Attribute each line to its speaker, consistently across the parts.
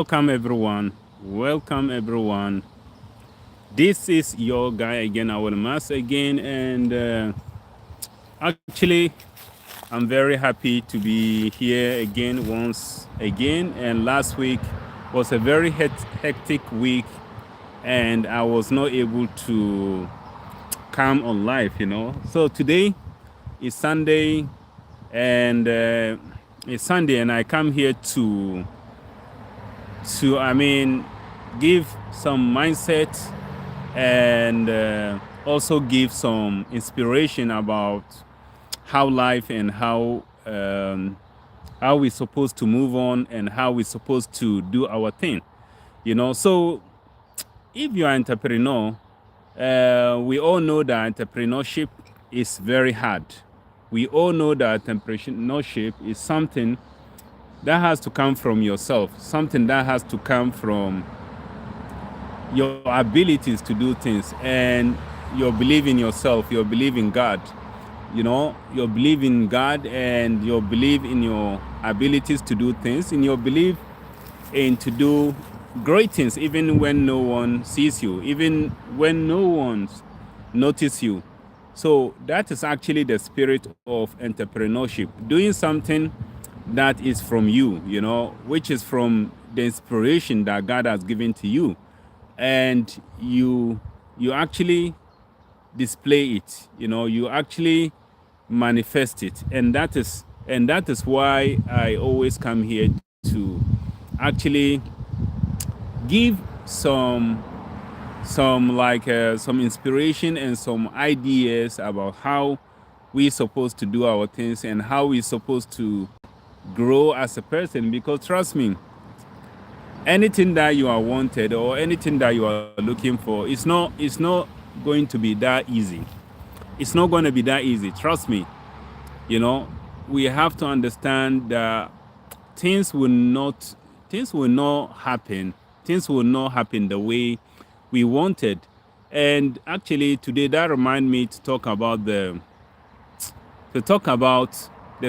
Speaker 1: Welcome everyone. Welcome everyone. This is your guy again, our mass again, and actually, I'm very happy to be here again once again. And last week was a very hectic week, and I was not able to come on live. So today is Sunday, and and I come here to give some mindset and also give some inspiration about how life and how we're supposed to move on and how we're supposed to do our thing. So if you're an entrepreneur, we all know that entrepreneurship is very hard. We all know that entrepreneurship is something that has to come from yourself, something that has to come from your abilities to do things and your belief in yourself, your belief in God, your belief in God and your belief in your abilities to do things, in your belief in to do great things, even when no one sees you, even when no one notices you. So that is actually the spirit of entrepreneurship, doing something that is from you, which is from the inspiration that God has given to you, and you actually display it. You actually manifest it, and that is why I always come here to actually give some inspiration and some ideas about how we're supposed to do our things and how we're supposed to grow as a person. Because trust me, anything that you are wanted or anything that you are looking for, it's not going to be that easy. It's not going to be that easy. Trust me. You know, we have to understand that things will not things will not happen. Things will not happen the way we wanted. And actually, today that remind me to talk about the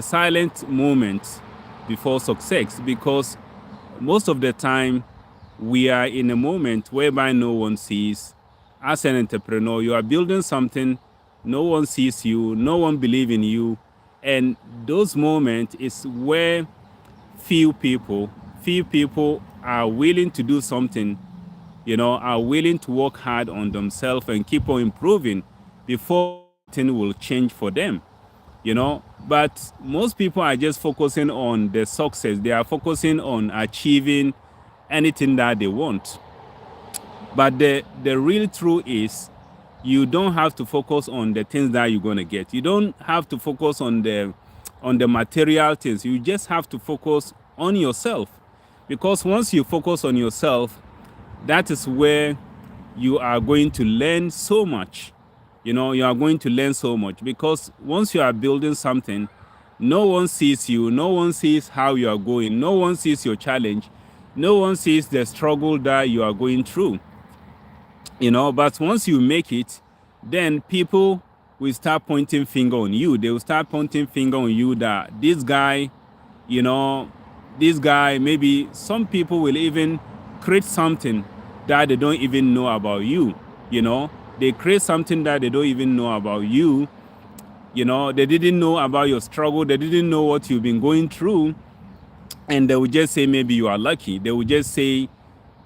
Speaker 1: silent moment before success, because most of the time we are in a moment whereby no one sees. As an entrepreneur, you are building something, no one sees you, no one believes in you, and those moments is where few people are willing to do something, are willing to work hard on themselves and keep on improving before things will change for them. But most people are just focusing on the success. They are focusing on achieving anything that they want. But the real truth is, you don't have to focus on the things that you're gonna get. You don't have to focus on the material things. You just have to focus on yourself. Because once you focus on yourself, that is where you are going to learn so much. You are going to learn so much, because once you are building something, no one sees you, no one sees how you are going, no one sees your challenge, no one sees the struggle that you are going through. But once you make it, then people will start pointing finger on you. They will start pointing finger on you that you know, this guy, maybe some people will even create something that they don't even know about you. They create something that they don't even know about you. They didn't know about your struggle. They didn't know what you've been going through. And they will just say, maybe you are lucky. They will just say,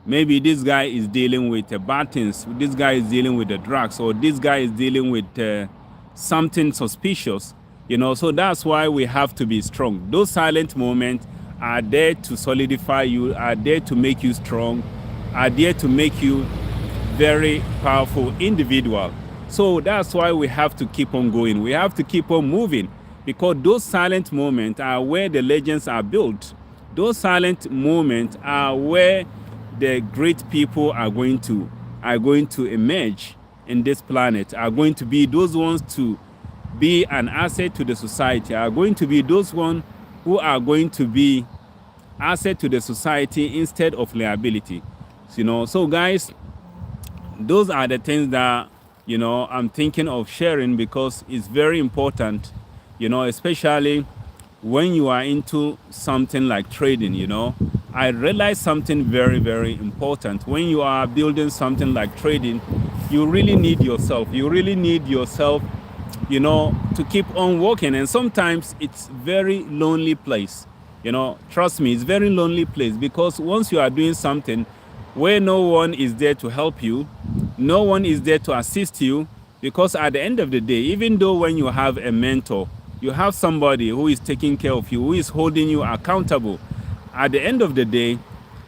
Speaker 1: maybe this guy is dealing with bad things. This guy is dealing with the drugs, or this guy is dealing with something suspicious. So that's why we have to be strong. Those silent moments are there to solidify you, are there to make you strong, are there to make you very powerful individual. So that's why we have to keep on going. We have to keep on moving, because those silent moments are where the legends are built. Those silent moments are where the great people are going to emerge in this planet, are going to be those ones to be an asset to the society, are going to be those ones who are going to be asset to the society instead of liability. So guys, those are the things that I'm thinking of sharing, because it's very important, especially when you are into something like trading. I realized something very, very important. When you are building something like trading, you really need yourself. You really need yourself, to keep on working. And sometimes it's very lonely place. Trust me, it's very lonely place, because once you are doing something where no one is there to help you, no one is there to assist you, because at the end of the day, even though when you have a mentor, you have somebody who is taking care of you, who is holding you accountable, at the end of the day,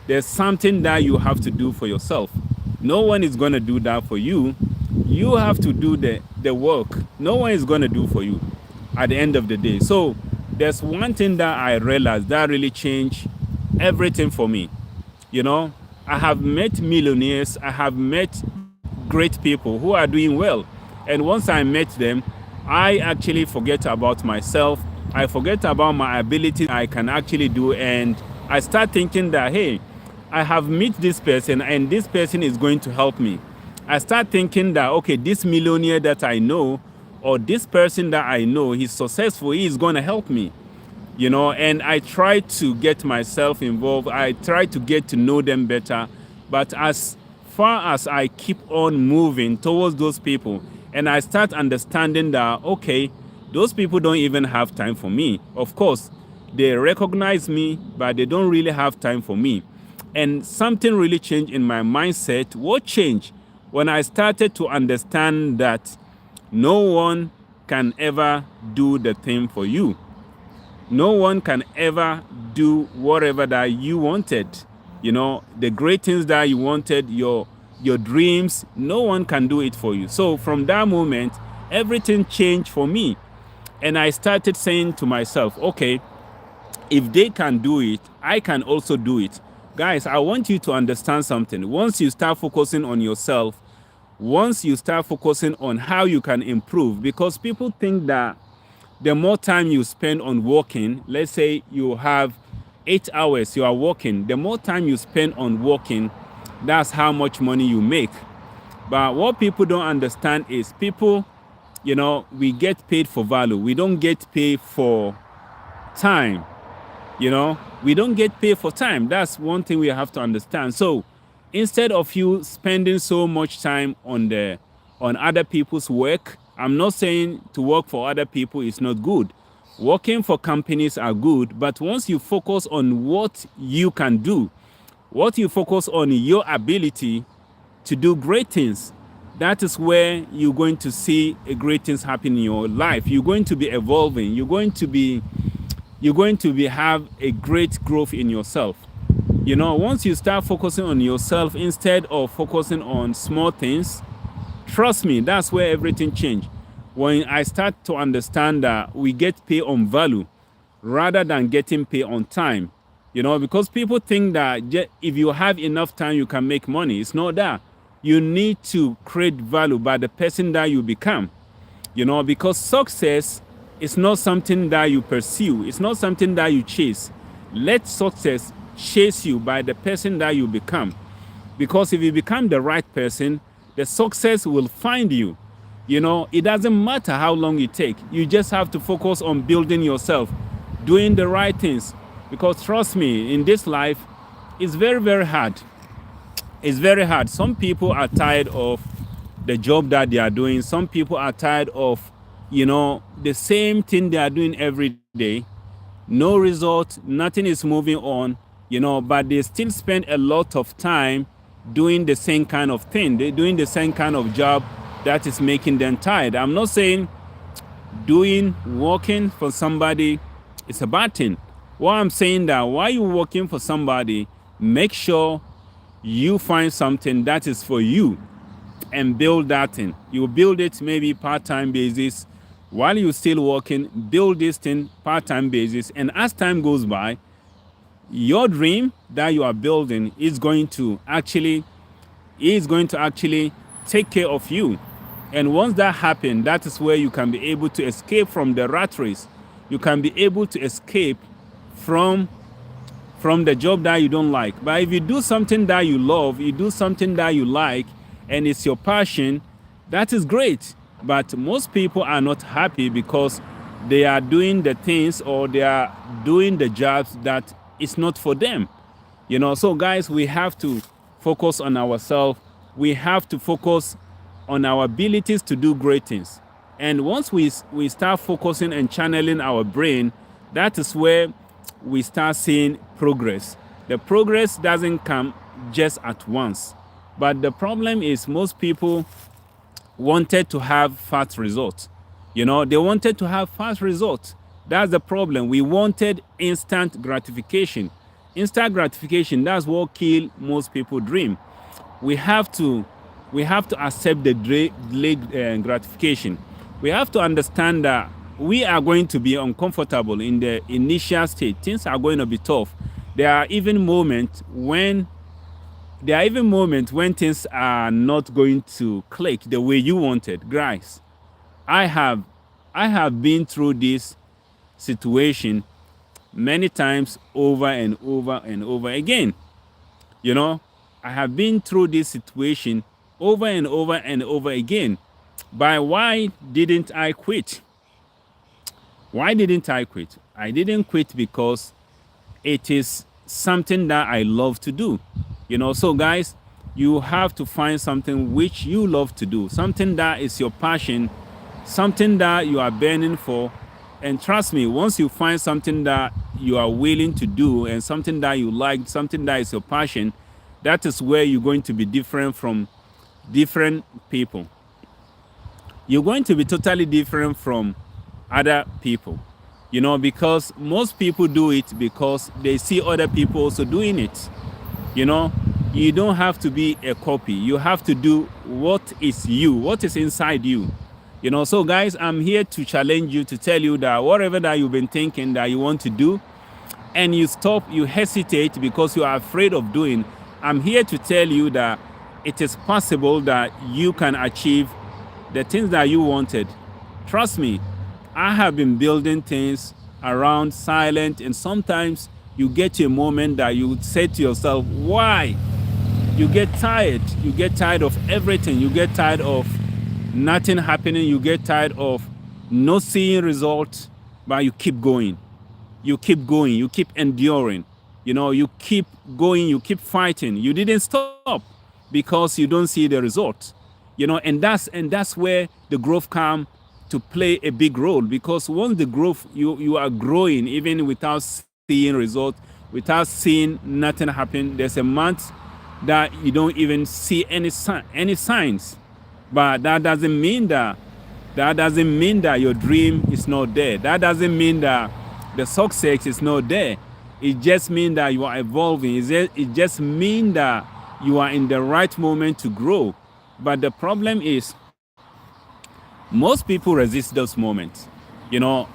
Speaker 1: there's something that you have to do for yourself. No one is going to do that for you. You have to do the work. No one is going to do for you at the end of the day. So there's one thing that I realized that really changed everything for me. I have met millionaires, I have met great people who are doing well. And once I met them, I actually forget about myself. I forget about my ability I can actually do. And I start thinking that, hey, I have met this person and this person is going to help me. I start thinking that, okay, this millionaire that I know, or this person that I know, he's successful, he is going to help me. And I try to get myself involved. I try to get to know them better. But as far as I keep on moving towards those people, and I start understanding that, okay, those people don't even have time for me. Of course, they recognize me, but they don't really have time for me. And something really changed in my mindset. What changed? When I started to understand that no one can ever do the thing for you. No one can ever do whatever that you wanted. The great things that you wanted, your dreams, no one can do it for you. So from that moment, everything changed for me. And I started saying to myself, okay, if they can do it, I can also do it. Guys, I want you to understand something. Once you start focusing on yourself, once you start focusing on how you can improve, because people think that the more time you spend on working, let's say you have 8 hours you are working, the more time you spend on working, that's how much money you make. But what people don't understand is people, we get paid for value. We don't get paid for time. We don't get paid for time. That's one thing we have to understand. So instead of you spending so much time on other people's work, I'm not saying to work for other people is not good. Working for companies are good, but once you focus on what you can do, what you focus on your ability to do great things, that is where you're going to see great things happen in your life. You're going to be evolving. You're going to be have a great growth in yourself. Once you start focusing on yourself instead of focusing on small things, trust me, that's where everything changed. When I start to understand that we get paid on value rather than getting paid on time, because people think that if you have enough time, you can make money. It's not that. You need to create value by the person that you become, because success is not something that you pursue. It's not something that you chase. Let success chase you by the person that you become. Because if you become the right person, the success will find you. It doesn't matter how long it takes. You just have to focus on building yourself, doing the right things. Because trust me, in this life, it's very, very hard. It's very hard. Some people are tired of the job that they are doing. Some people are tired of, the same thing they are doing every day. No result, nothing is moving on, but they still spend a lot of time doing the same kind of thing. They're doing the same kind of job that is making them tired. I'm not saying working for somebody is a bad thing. What I'm saying that while you're working for somebody, make sure you find something that is for you and build that thing. You build it maybe part-time basis. While you're still working, build this thing part-time basis. And as time goes by, your dream that you are building is going to actually take care of you. And once that happens, that is where you can be able to escape from the rat race. You can be able to escape from the job that you don't like. But if you do something that you love, you do something that you like, and it's your passion, that is great. But most people are not happy because they are doing the things or they are doing the jobs that is not for them. So guys, we have to focus on ourselves. We have to focus on our abilities to do great things. And once we start focusing and channeling our brain, that is where we start seeing progress. The progress doesn't come just at once. But the problem is most people wanted to have fast results. They wanted to have fast results. That's the problem. We wanted instant gratification. Instant gratification, that's what killed most people dream. We have to accept the delayed gratification. We have to understand that we are going to be uncomfortable in the initial state. Things are going to be tough. There are even moments when things are not going to click the way you wanted. Guys, I have been through this situation many times over and over and over again. I have been through this situation over and over and over again. But why didn't I quit? Why didn't I quit? I didn't quit because it is something that I love to do. So guys, you have to find something which you love to do, something that is your passion, something that you are burning for. And trust me, once you find something that you are willing to do and something that you like, something that is your passion, that is where you're going to be different from different people. You're going to be totally different from other people, because most people do it because they see other people also doing it. You don't have to be a copy. You have to do what is you, what is inside you. So guys, I'm here to challenge you, to tell you that whatever that you've been thinking that you want to do, and you hesitate because you are afraid of doing, I'm here to tell you that it is possible that you can achieve the things that you wanted. Trust me, I have been building things around silent, and sometimes you get to a moment that you would say to yourself, why? You get tired. You get tired of everything. You get tired of nothing happening. You get tired of not seeing results, but you keep going. You keep going. You keep enduring. You keep going. You keep fighting. You didn't stop because you don't see the results. And that's where the growth comes to play a big role, because once the growth, you are growing even without seeing results, without seeing nothing happen. There's a month that you don't even see any signs, but that doesn't mean that your dream is not there. That doesn't mean that the success is not there. It just means that you are evolving. It just means that you are in the right moment to grow. But the problem is, most people resist those moments.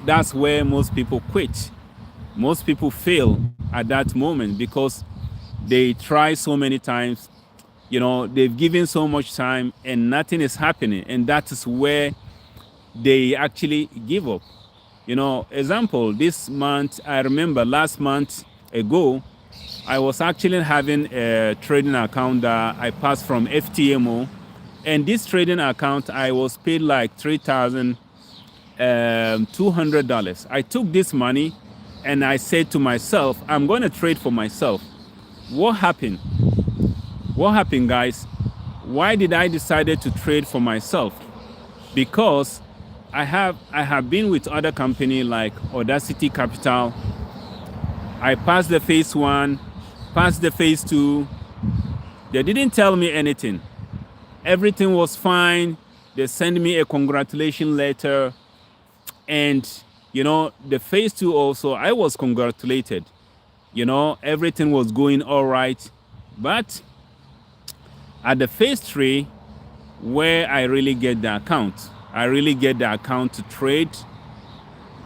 Speaker 1: That's where most people quit. Most people fail at that moment because they try so many times. They've given so much time and nothing is happening. And that is where they actually give up. Example, this month, I remember last month ago, I was actually having a trading account that I passed from FTMO. And this trading account, I was paid like $3,200. I took this money and I said to myself, I'm going to trade for myself. What happened? What happened, guys? Why did I decide to trade for myself? Because I have been with other company like Audacity Capital. I passed the phase 1, passed the phase 2. They didn't tell me anything. Everything was fine. They sent me a congratulation letter. And, the phase 2 also, I was congratulated. Everything was going all right. But at the phase 3, where I really get the account to trade,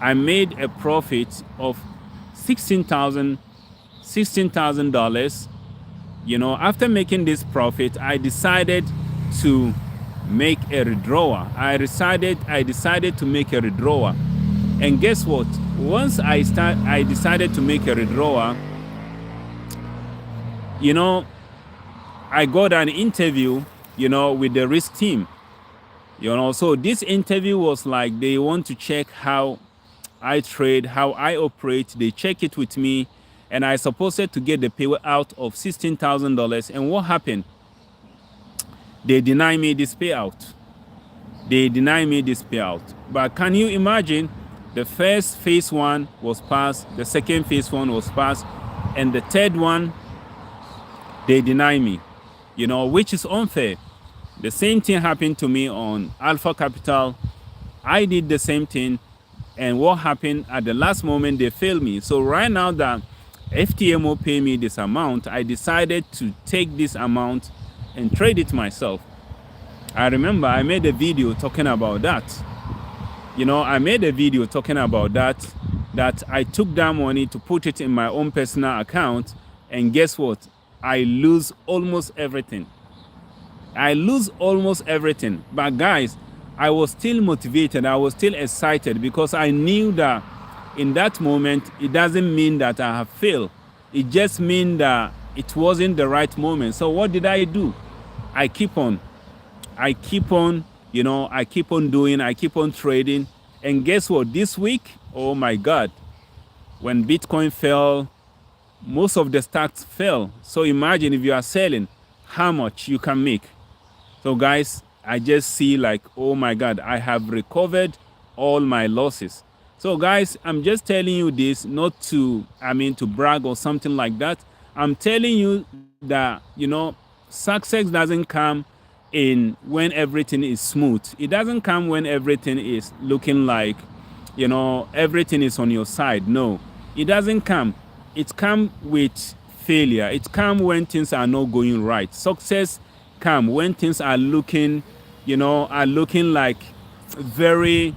Speaker 1: I made a profit of $16,000. After making this profit, I decided to make a withdrawal. I decided to make a withdrawal. And guess what? Once I decided to make a withdrawal, I got an interview, with the risk team. So this interview was like, they want to check how I trade, how I operate. They check it with me. and I supposed to get the payout of $16,000. And what happened? They deny me this payout. They deny me this payout. But can you imagine? The first phase one was passed, the second phase one was passed, and the third one, they deny me, which is unfair. The same thing happened to me on Alpha Capital. I did the same thing, and what happened at the last moment, they failed me. So right now that FTMO pay me this amount, I decided to take this amount and trade it myself. I remember I made a video talking about that. I made a video talking about that I took that money to put it in my own personal account, and guess what? I lose almost everything. But guys, I was still motivated. I was still excited because I knew that in that moment, it doesn't mean that I have failed. It just means that it wasn't the right moment. So what did I do? I keep on doing, I keep on trading. And guess what? This week, oh my God, when Bitcoin fell, most of the stocks fell. So imagine if you are selling, how much you can make. So guys, I just see like, oh my God, I have recovered all my losses. So guys, I'm just telling you this, not to brag or something like that. I'm telling you that, success doesn't come in when everything is smooth. It doesn't come when everything is looking like, everything is on your side. No, it doesn't come. It comes with failure. It comes when things are not going right. Success comes when things are looking, like very,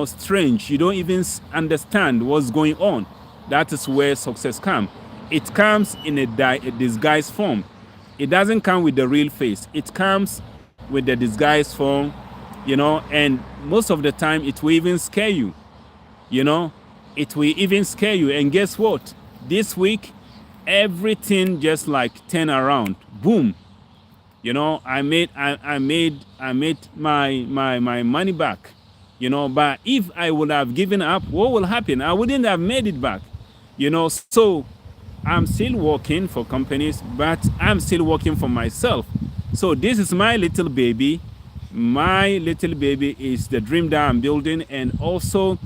Speaker 1: strange. You don't even understand what's going on. That is where success comes. It comes in a disguised form. It doesn't come with the real face. It comes with the disguised form, and most of the time it will even scare you. It will even scare you. And guess what? This week, everything just like turned around. Boom. I made my money back. But if I would have given up, what will happen? I wouldn't have made it back. So I'm still working for companies, but I'm still working for myself. So this is my little baby. My little baby is the dream that I'm building, and also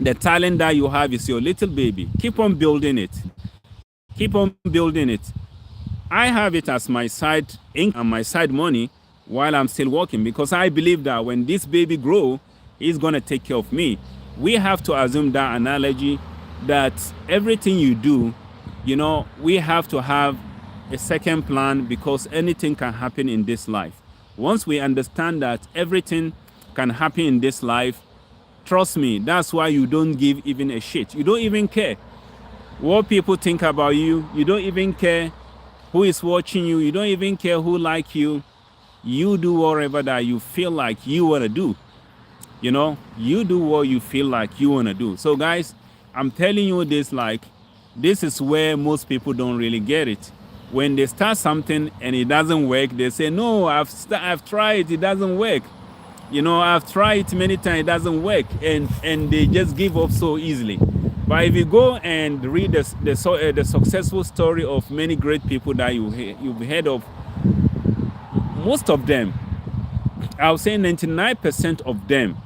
Speaker 1: the talent that you have is your little baby. Keep on building it. Keep on building it. I have it as my side income and my side money while I'm still working, because I believe that when this baby grows, he's going to take care of me. We have to assume that analogy that everything you do, we have to have a second plan, because anything can happen in this life. Once we understand that everything can happen in this life, trust me, that's why you don't give even a shit. You don't even care what people think about you. You don't even care who is watching you. You don't even care who like you. You do whatever that you feel like you want to do. You do what you feel like you want to do. So guys, I'm telling you this, this is where most people don't really get it. When they start something and it doesn't work, they say, no, I've tried, it doesn't work. I've tried many times, it doesn't work. And they just give up so easily. But if you go and read the successful story of many great people that you've heard of, most of them, I would say 99% of them,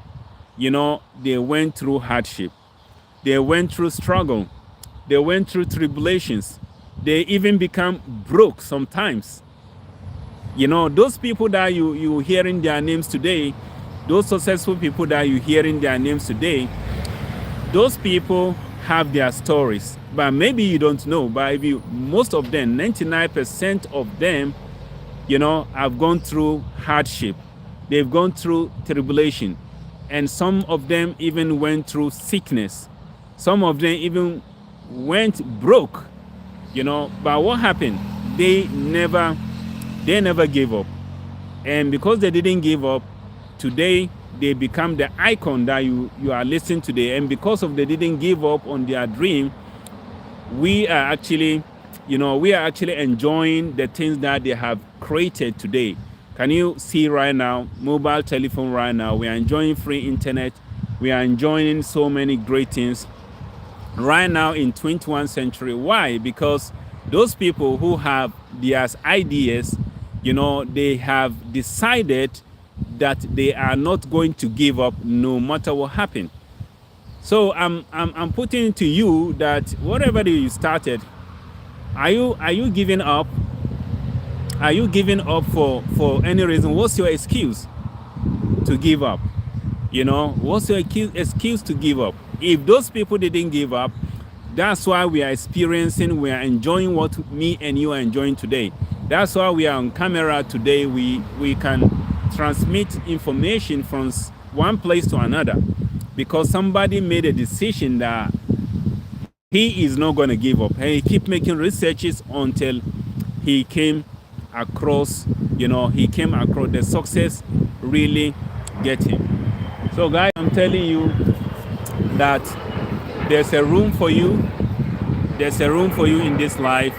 Speaker 1: they went through hardship. They went through struggle. They went through tribulations. They even become broke sometimes. Those people that you hearing their names today, those successful people that you hearing their names today, those people have their stories. But maybe you don't know. But most of them, 99% of them, have gone through hardship. They've gone through tribulation. And some of them even went through sickness. Some of them even went broke. But what happened? They never gave up. And because they didn't give up, today they become the icon that you are listening to today. And because of they didn't give up on their dream, we are actually enjoying the things that they have created today. Can you see right now, mobile telephone right now, we are enjoying free internet. We are enjoying so many great things. right now in 21st century. Why? Because those people who have their ideas, they have decided that they are not going to give up no matter what happens. So I'm putting to you that whatever you started, are you giving up? Are you giving up for any reason? What's your excuse to give up? What's your excuse to give up? If those people didn't give up, that's why we are enjoying what me and you are enjoying today. That's why we are on camera today. We can transmit information from one place to another because somebody made a decision that he is not going to give up. And he keep making researches until he came across, the success really get him. So guys, I'm telling you that there's a room for you. There's a room for you in this life.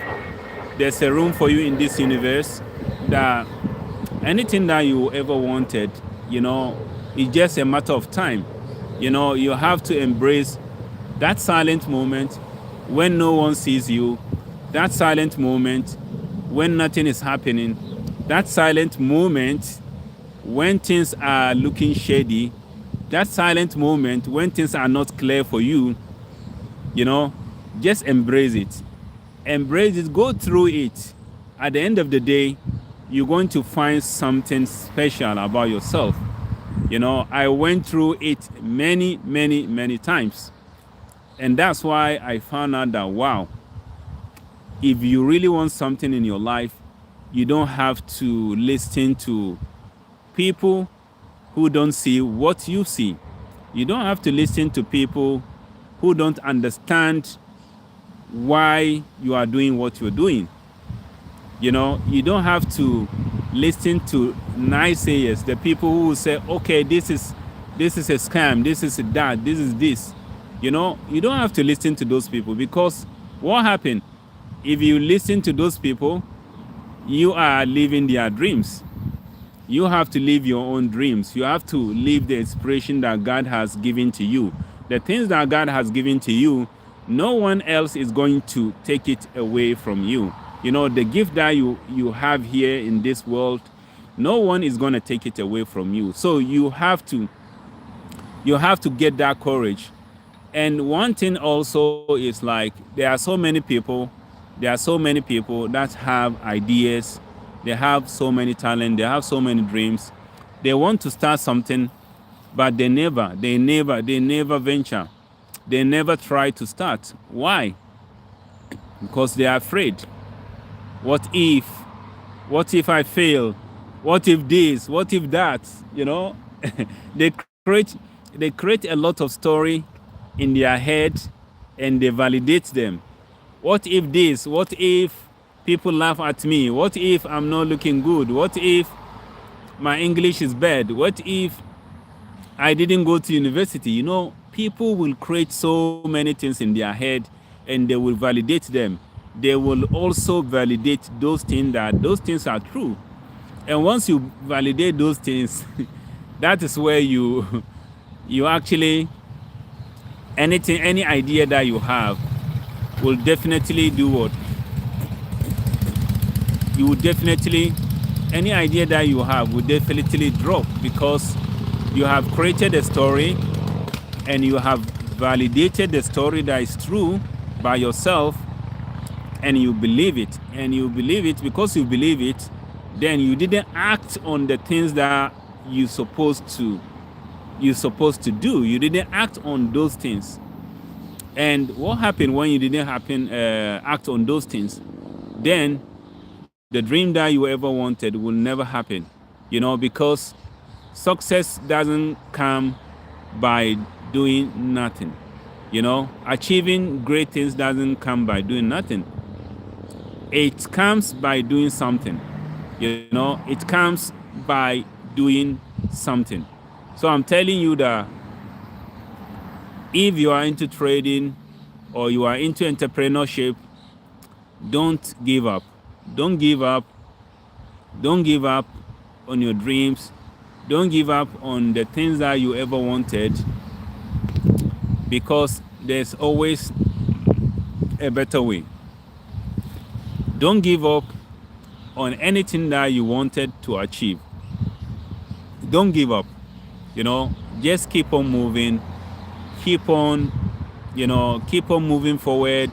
Speaker 1: There's a room for you in this universe. That anything that you ever wanted, it's just a matter of time. You have to embrace that silent moment when no one sees you, that silent moment when nothing is happening, that silent moment when things are looking shady, that silent moment when things are not clear for you, just embrace it. Embrace it, go through it. At the end of the day, you're going to find something special about yourself. I went through it many, many, many times. And that's why I found out that, wow, if you really want something in your life, you don't have to listen to people who don't see what you see. You don't have to listen to people who don't understand why you are doing what you're doing. You don't have to listen to naysayers, the people who will say, okay, this is a scam, this is that, this is this. You don't have to listen to those people, because what happened? If you listen to those people, you are living their dreams. You have to live your own dreams. You have to live the inspiration that God has given to you. The things that God has given to you, no one else is going to take it away from you. The gift that you have here in this world, no one is going to take it away from you. So you have to get that courage. And one thing also is, like, there are so many people that have ideas, they have so many talent, they have so many dreams. They want to start something, but they never venture. They never try to start. Why? Because they are afraid. What if I fail? What if this? What if that? they create a lot of story in their head, and they validate them. What if this? What if people laugh at me? What if I'm not looking good? What if my English is bad? What if I didn't go to university? People will create so many things in their head, and they will validate them. They will also validate those things are true. And once you validate those things, that is where you actually, any idea that you have will definitely do what? Any idea that you have will definitely drop, because you have created a story and you have validated the story that is true by yourself, and you believe it. And you believe it because you believe it, then you didn't act on the things that you're supposed to do. You didn't act on those things. And what happened when you didn't act on those things? Then the dream that you ever wanted will never happen. Because success doesn't come by doing nothing. Achieving great things doesn't come by doing nothing. It comes by doing something. It comes by doing something. So I'm telling you that if you are into trading or you are into entrepreneurship, don't give up. Don't give up. Don't give up on your dreams. Don't give up on the things that you ever wanted, because there's always a better way. Don't give up on anything that you wanted to achieve. Don't give up. Just keep on moving. Keep on, keep on moving forward.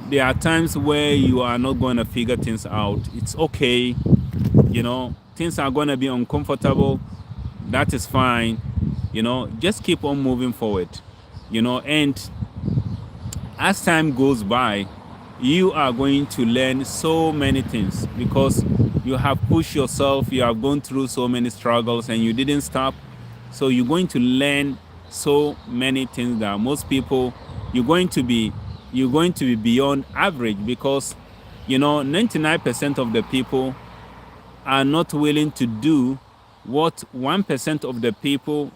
Speaker 1: There are times where you are not going to figure things out. It's okay. Things are going to be uncomfortable. That is fine. Just keep on moving forward. And as time goes by, you are going to learn so many things because you have pushed yourself, you have gone through so many struggles and you didn't stop. So you're going to learn so many things that most people, you're going to be beyond average because 99% of the people are not willing to do what 1% of the people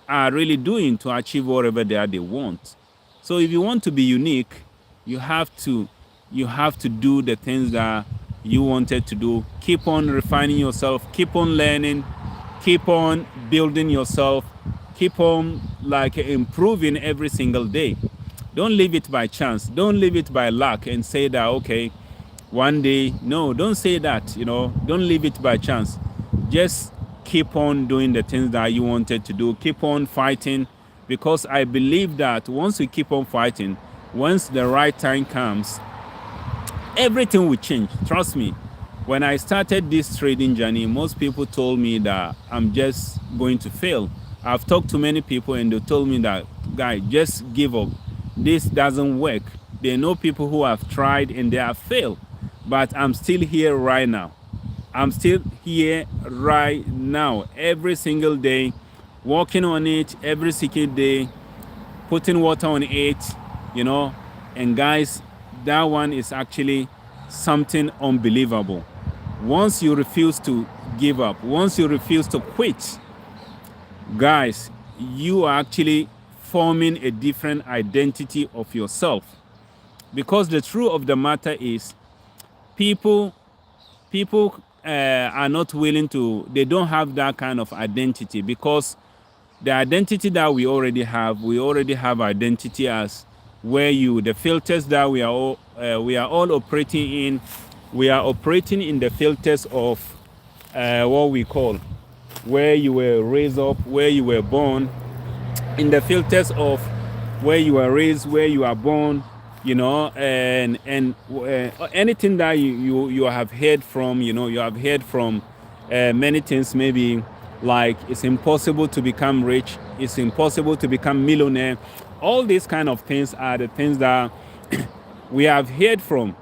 Speaker 1: are really doing to achieve whatever they want. So if you want to be unique, you have to do the things that you wanted to do. Keep on refining yourself, keep on learning, keep on building yourself, keep on improving every single day. Don't leave it by chance. Don't leave it by luck and say that, okay, one day. No, don't say that. Don't leave it by chance. Just keep on doing the things that you wanted to do. Keep on fighting, because I believe that once you keep on fighting, once the right time comes, everything will change. Trust me. When I started this trading journey, most people told me that I'm just going to fail. I've talked to many people and they told me that, guy, just give up. This doesn't work. They know people who have tried and they have failed. But I'm still here right now. I'm still here right now, every single day, working on it every single day, putting water on it, and guys, that one is actually something unbelievable. Once you refuse to give up, once you refuse to quit, guys, you are actually forming a different identity of yourself. Because the truth of the matter is, people are not willing to, they don't have that kind of identity, because the identity that we already have identity as the filters that we are all operating in. We are operating in the filters of what we call where you were raised up, where you were born, in the filters of where you were raised, where you are born, and anything that you have heard from, you have heard from many things, maybe like it's impossible to become rich, it's impossible to become millionaire. All these kind of things are the things that we have heard from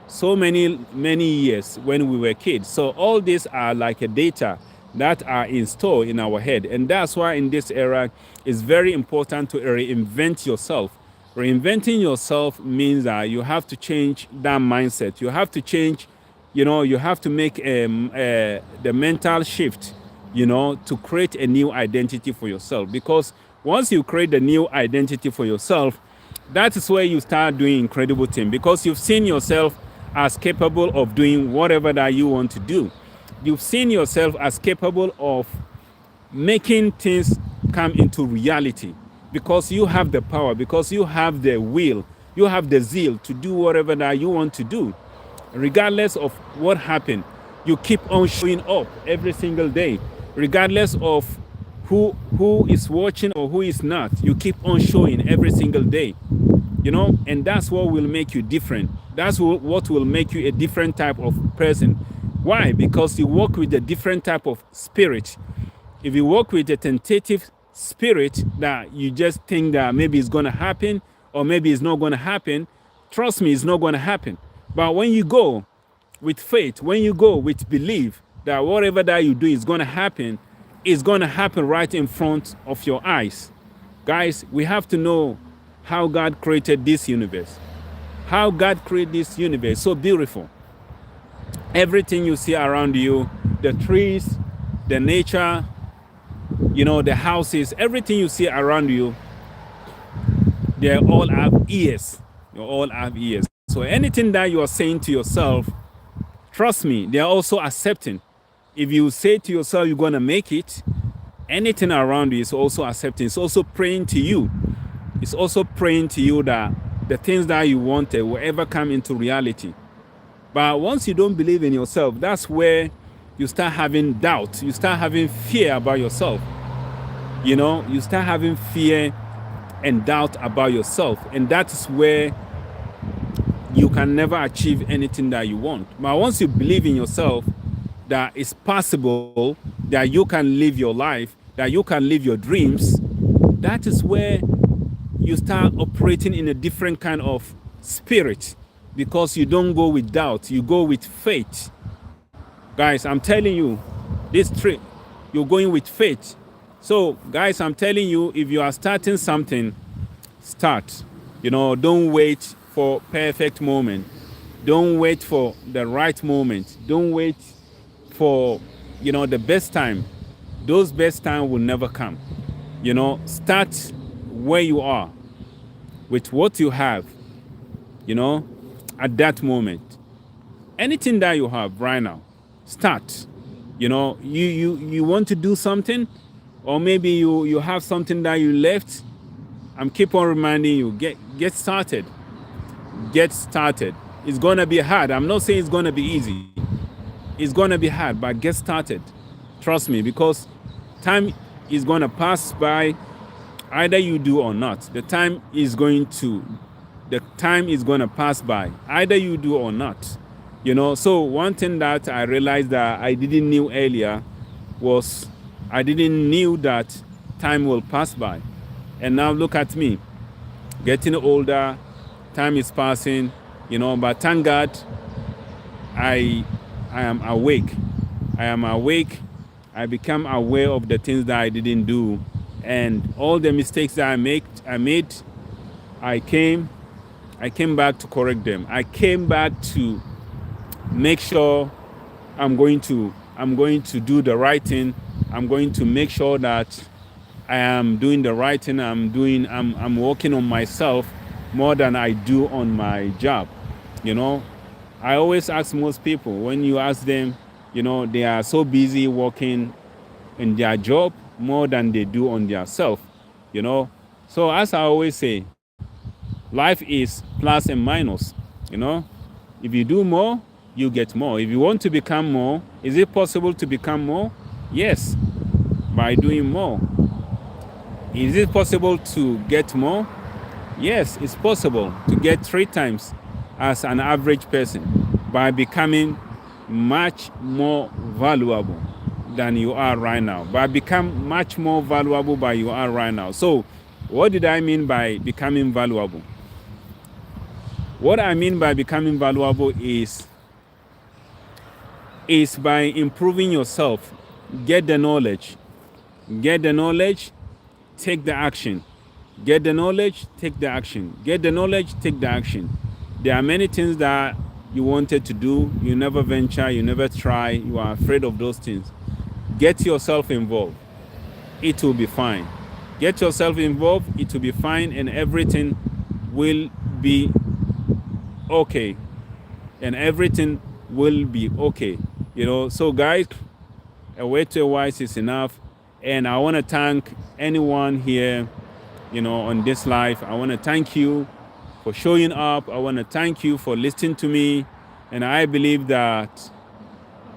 Speaker 1: so many years when we were kids. So all these are like a data that are installed in our head, and that's why in this era it's very important to reinvent yourself. Reinventing yourself means that you have to change that mindset. You have to change, you have to make the mental shift, to create a new identity for yourself. Because once you create a new identity for yourself, that is where you start doing incredible things, because you've seen yourself as capable of doing whatever that you want to do. You've seen yourself as capable of making things come into reality, because you have the power, because you have the will, you have the zeal to do whatever that you want to do. Regardless of what happened, you keep on showing up every single day. Regardless of who is watching or who is not, you keep on showing every single day. And that's what will make you different. That's what will make you a different type of person. Why? Because you work with a different type of spirit. If you work with a tentative spirit that you just think that maybe it's going to happen or maybe it's not going to happen, trust me, it's not going to happen. But when you go with faith, when you go with belief that whatever that you do is going to happen, it's going to happen right in front of your eyes. Guys, we have to know how God created this universe. How God created this universe, so beautiful. Everything you see around you, the trees, the nature, the houses, everything you see around you, they all have ears. They all have ears. So anything that you are saying to yourself, trust me, they are also accepting. If you say to yourself you're going to make it, anything around you is also accepting. It's also praying to you. It's also praying to you that the things that you wanted will ever come into reality. But once you don't believe in yourself, that's where you start having doubt. You start having fear about yourself. You start having fear and doubt about yourself. And that is where you can never achieve anything that you want. But once you believe in yourself, that it's possible that you can live your life, that you can live your dreams, that is where you start operating in a different kind of spirit, because you don't go with doubt, you go with faith. Guys, I'm telling you, this trip, you're going with faith. So, guys, I'm telling you, if you are starting something, start. Don't wait for perfect moment. Don't wait for the right moment. Don't wait for, the best time. Those best time will never come. Start where you are with what you have, at that moment. Anything that you have right now, start. You want to do something, or maybe you have something that you left. I'm keep on reminding you, get started. Get started. It's gonna be hard. I'm not saying it's gonna be easy. It's gonna be hard, but get started. Trust me, because time is gonna pass by, either you do or not. The time is gonna pass by, either you do or not. So one thing that I realized that I didn't knew earlier was I didn't knew that time will pass by. And now look at me, getting older, time is passing, but thank God I am awake. I am awake. I become aware of the things that I didn't do, and all the mistakes that I made, I came back to correct them. I came back to make sure I'm going to do the right thing. I'm going to make sure that I am doing the right thing. I'm working on myself more than I do on my job. I always ask most people, when you ask them, they are so busy working in their job more than they do on their self. So as I always say, life is plus and minus. If you do more, you get more. If you want to become more, is it possible to become more? Yes, by doing more. Is it possible to get more? Yes, it's possible to get 3 times as an average person by becoming much more valuable than you are right now. By become much more valuable than you are right now. So, what did I mean by becoming valuable? What I mean by becoming valuable is by improving yourself. Get the knowledge. Get the knowledge, take the action. Get the knowledge, take the action. Get the knowledge, take the action. There are many things that you wanted to do, you never venture, you never try, you are afraid of those things. Get yourself involved. It will be fine. Get yourself involved, it will be fine, and everything will be okay. And everything will be okay. So guys, a way to a wise is enough. And I want to thank anyone here, on this live. I want to thank you for showing up. I want to thank you for listening to me. And I believe that,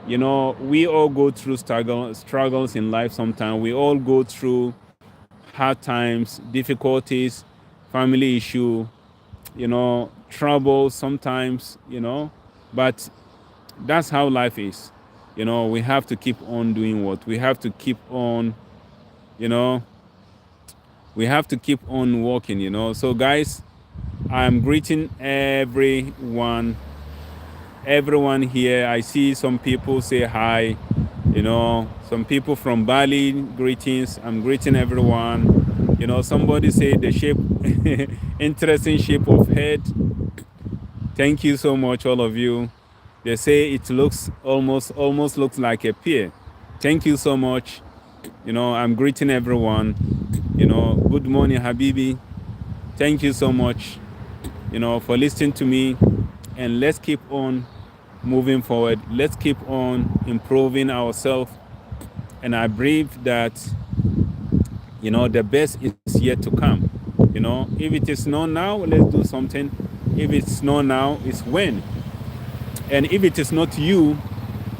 Speaker 1: we all go through struggles in life sometimes. We all go through hard times, difficulties, family issue, trouble sometimes, but that's how life is. We have to keep on doing what we have to keep on, we have to keep on walking. So guys, I'm greeting everyone here. I see some people say hi, some people from Bali, greetings. I'm greeting everyone. Somebody say the shape, interesting shape of head. Thank you so much, all of you. They say it looks almost looks like a pear. Thank you so much. I'm greeting everyone. Good morning, Habibi. Thank you so much, for listening to me. And let's keep on moving forward. Let's keep on improving ourselves. And I believe that, the best is yet to come. You know, if it is not now, let's do something. If it's not now, it's when. And if it is not you,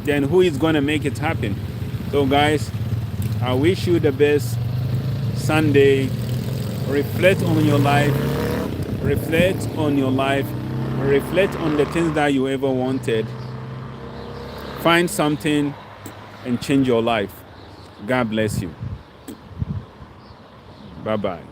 Speaker 1: then who is going to make it happen? So guys, I wish you the best Sunday. Reflect on your life. Reflect on your life. Reflect on the things that you ever wanted. Find something and change your life. God bless you. Bye-bye.